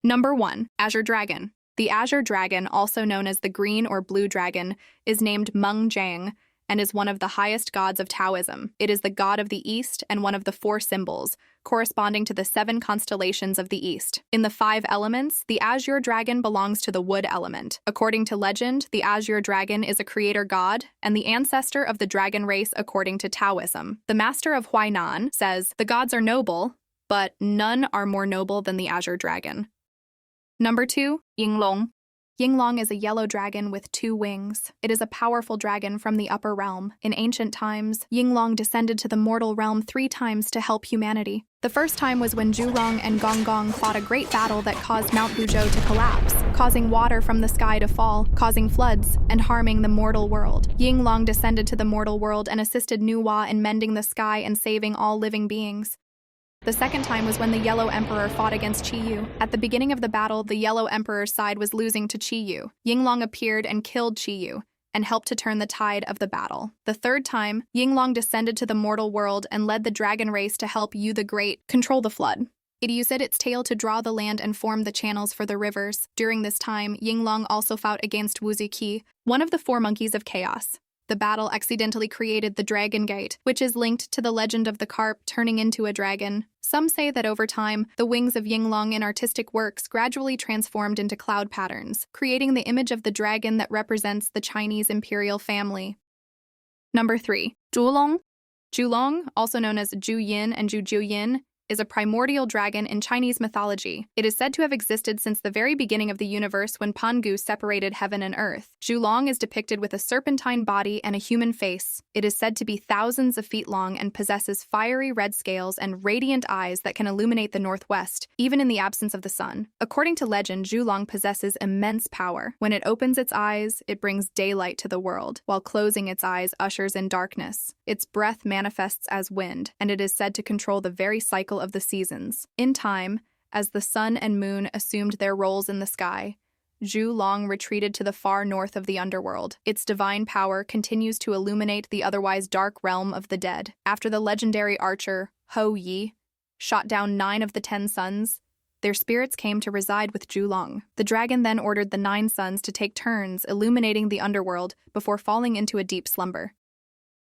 Number 1. Azure Dragon. The Azure Dragon, also known as the green or blue dragon, is named Meng Jiang and is one of the highest gods of Taoism. It is the god of the East and one of the 4 symbols, corresponding to the 7 constellations of the East. In the 5 elements, the Azure Dragon belongs to the wood element. According to legend, the Azure Dragon is a creator god and the ancestor of the dragon race according to Taoism. The master of Huainan says, "The gods are noble, but none are more noble than the Azure Dragon." Number 2. Yinglong. Yinglong is a yellow dragon with 2 wings. It is a powerful dragon from the upper realm. In ancient times, Yinglong descended to the mortal realm 3 times to help humanity. The first time was when Zhulong and Gong fought a great battle that caused Mount Buzhou to collapse, causing water from the sky to fall, causing floods, and harming the mortal world. Yinglong descended to the mortal world and assisted Nuwa in mending the sky and saving all living beings. The second time was when the Yellow Emperor fought against Qiyu. At the beginning of the battle, the Yellow Emperor's side was losing to Qiyu. Yinglong appeared and killed Qiyu, and helped to turn the tide of the battle. The third time, Yinglong descended to the mortal world and led the dragon race to help Yu the Great control the flood. It used its tail to draw the land and form the channels for the rivers. During this time, Yinglong also fought against Wuzi, one of the 4 monkeys of chaos. The battle accidentally created the Dragon Gate, which is linked to the legend of the carp turning into a dragon. Some say that over time, the wings of Yinglong in artistic works gradually transformed into cloud patterns, creating the image of the dragon that represents the Chinese imperial family. Number 3. Zhulong. Zhulong, also known as Zhu Yin and Zhu Yin, is a primordial dragon in Chinese mythology. It is said to have existed since the very beginning of the universe when Pangu separated heaven and earth. Zhulong is depicted with a serpentine body and a human face. It is said to be thousands of feet long and possesses fiery red scales and radiant eyes that can illuminate the northwest, even in the absence of the sun. According to legend, Zhulong possesses immense power. When it opens its eyes, it brings daylight to the world, while closing its eyes ushers in darkness. Its breath manifests as wind, and it is said to control the very cycle of the seasons. In time, as the sun and moon assumed their roles in the sky, Zhulong retreated to the far north of the underworld. Its divine power continues to illuminate the otherwise dark realm of the dead. After the legendary archer, Hou Yi, shot down 9 of the 10 sons, their spirits came to reside with Zhulong. The dragon then ordered the 9 sons to take turns illuminating the underworld before falling into a deep slumber.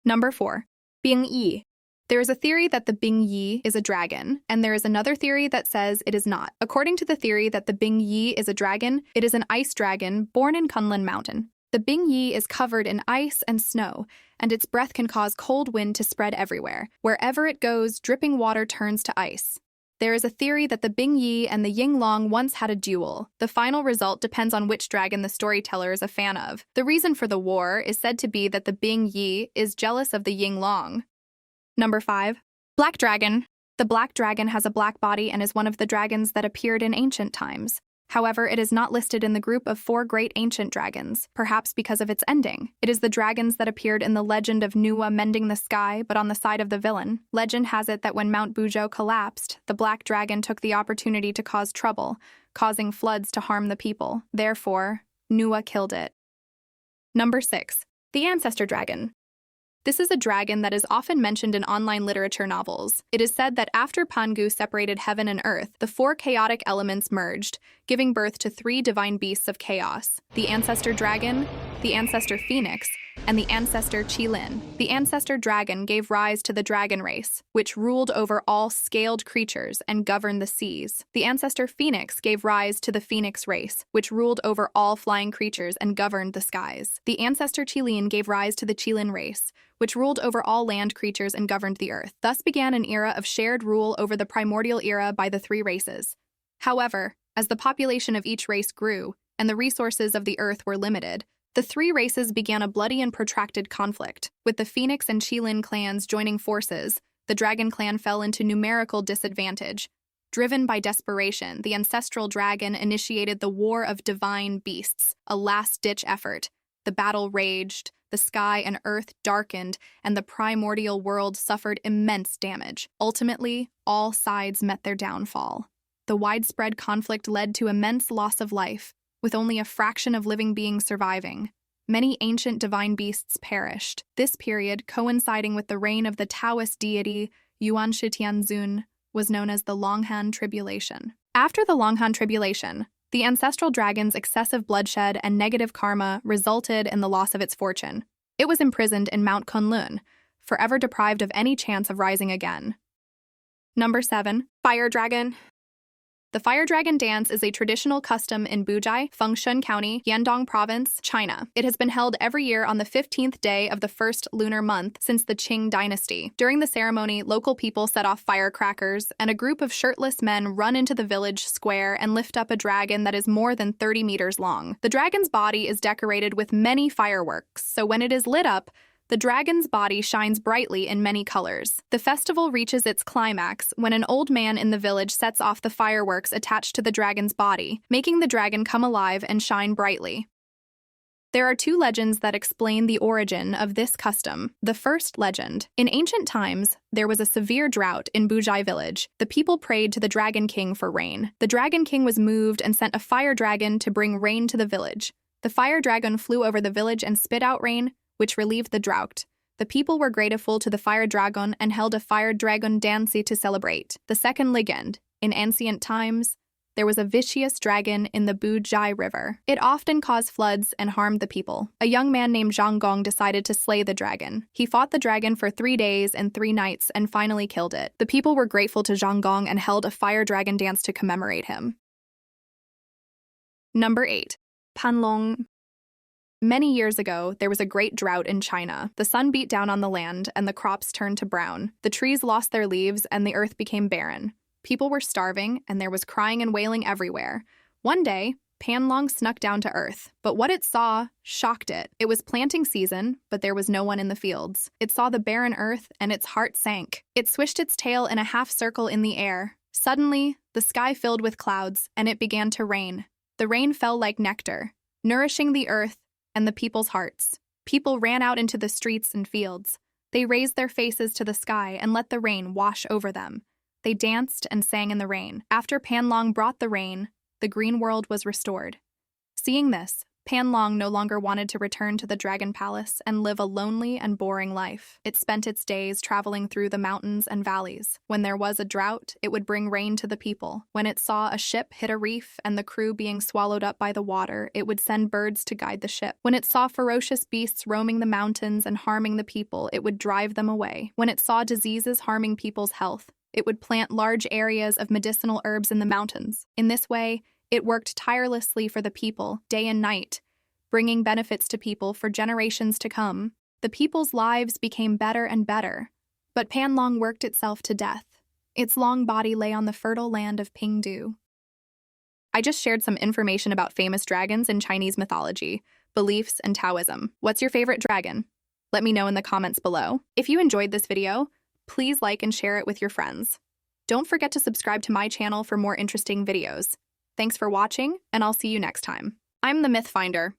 Number 4. Bingyi. There is a theory that the Bingyi is a dragon, and there is another theory that says it is not. According to the theory that the Bingyi is a dragon, it is an ice dragon born in Qinglong Mountain. The Bingyi is covered in ice and snow, and its breath can cause cold wind to spread everywhere. Wherever it goes, dripping water turns to ice. There is a theory that the Bingyi and the Yinglong once had a duel. The final result depends on which dragon the storyteller is a fan of. The reason for the war is said to be that the Bingyi is jealous of the Yinglong. Number 5. Black Dragon. The black dragon has a black body and is one of the dragons that appeared in ancient times. However, it is not listed in the group of 4 great ancient dragons, perhaps because of its ending. It is the dragons that appeared in the legend of Nuwa mending the sky, but on the side of the villain. Legend has it that when Mount Buzhou collapsed, the black dragon took the opportunity to cause trouble, causing floods to harm the people. Therefore, Nuwa killed it. Number 6. The Ancestor Dragon. This is a dragon that is often mentioned in online literature novels. It is said that after Pangu separated heaven and earth, the 4 chaotic elements merged, giving birth to 3 divine beasts of chaos: the Ancestor Dragon, the Ancestor Phoenix, and the Ancestor Qilin. The Ancestor Dragon gave rise to the dragon race, which ruled over all scaled creatures and governed the seas. The Ancestor Phoenix gave rise to the Phoenix race, which ruled over all flying creatures and governed the skies. The Ancestor Qilin gave rise to the Qilin race, which ruled over all land creatures and governed the earth. Thus began an era of shared rule over the primordial era by the 3 races. However, as the population of each race grew and the resources of the earth were limited, the 3 races began a bloody and protracted conflict. With the Phoenix and Qilin clans joining forces, the Dragon clan fell into numerical disadvantage. Driven by desperation, the ancestral dragon initiated the War of Divine Beasts, a last-ditch effort. The battle raged, the sky and earth darkened, and the primordial world suffered immense damage. Ultimately, all sides met their downfall. The widespread conflict led to immense loss of life, with only a fraction of living beings surviving. Many ancient divine beasts perished. This period, coinciding with the reign of the Taoist deity Yuan Shi Tianzun, was known as the Longhan Tribulation. After the Longhan tribulation, the ancestral dragon's excessive bloodshed and negative karma resulted in the loss of its fortune. It was imprisoned in Mount Kunlun, forever deprived of any chance of rising again. Number 7. Fire Dragon. The fire dragon dance is a traditional custom in Buzhai, Fengshan County, Yinglong Province, China. It has been held every year on the 15th day of the first lunar month since the Qing dynasty. During the ceremony, local people set off firecrackers, and a group of shirtless men run into the village square and lift up a dragon that is more than 30 meters long. The dragon's body is decorated with many fireworks, so when it is lit up, the dragon's body shines brightly in many colors. The festival reaches its climax when an old man in the village sets off the fireworks attached to the dragon's body, making the dragon come alive and shine brightly. There are 2 legends that explain the origin of this custom. The first legend. In ancient times, there was a severe drought in Buzhai village. The people prayed to the Dragon King for rain. The Dragon King was moved and sent a fire dragon to bring rain to the village. The fire dragon flew over the village and spit out rain, which relieved the drought. The people were grateful to the fire dragon and held a fire dragon dance to celebrate. The second legend. In ancient times, there was a vicious dragon in the Buzhai River. It often caused floods and harmed the people. A young man named Zhulong decided to slay the dragon. He fought the dragon for 3 days and 3 nights and finally killed it. The people were grateful to Zhulong and held a fire dragon dance to commemorate him. Number 8. Panlong. Many years ago, there was a great drought in China. The sun beat down on the land, and the crops turned to brown. The trees lost their leaves, and the earth became barren. People were starving, and there was crying and wailing everywhere. One day, Panlong snuck down to earth, but what it saw shocked it. It was planting season, but there was no one in the fields. It saw the barren earth, and its heart sank. It swished its tail in a half-circle in the air. Suddenly, the sky filled with clouds, and it began to rain. The rain fell like nectar, nourishing the earth and the people's hearts. People ran out into the streets and fields. They raised their faces to the sky and let the rain wash over them. They danced and sang in the rain. After Panlong brought the rain, the green world was restored. Seeing this, Panlong no longer wanted to return to the Dragon Palace and live a lonely and boring life. It spent its days traveling through the mountains and valleys. When there was a drought, it would bring rain to the people. When it saw a ship hit a reef and the crew being swallowed up by the water, it would send birds to guide the ship. When it saw ferocious beasts roaming the mountains and harming the people, it would drive them away. When it saw diseases harming people's health, it would plant large areas of medicinal herbs in the mountains. In this way, it worked tirelessly for the people, day and night, bringing benefits to people for generations to come. The people's lives became better and better, but Panlong worked itself to death. Its long body lay on the fertile land of Pingdu. I just shared some information about famous dragons in Chinese mythology, beliefs, and Taoism. What's your favorite dragon? Let me know in the comments below. If you enjoyed this video, please like and share it with your friends. Don't forget to subscribe to my channel for more interesting videos. Thanks for watching, and I'll see you next time. I'm the Myth Finder.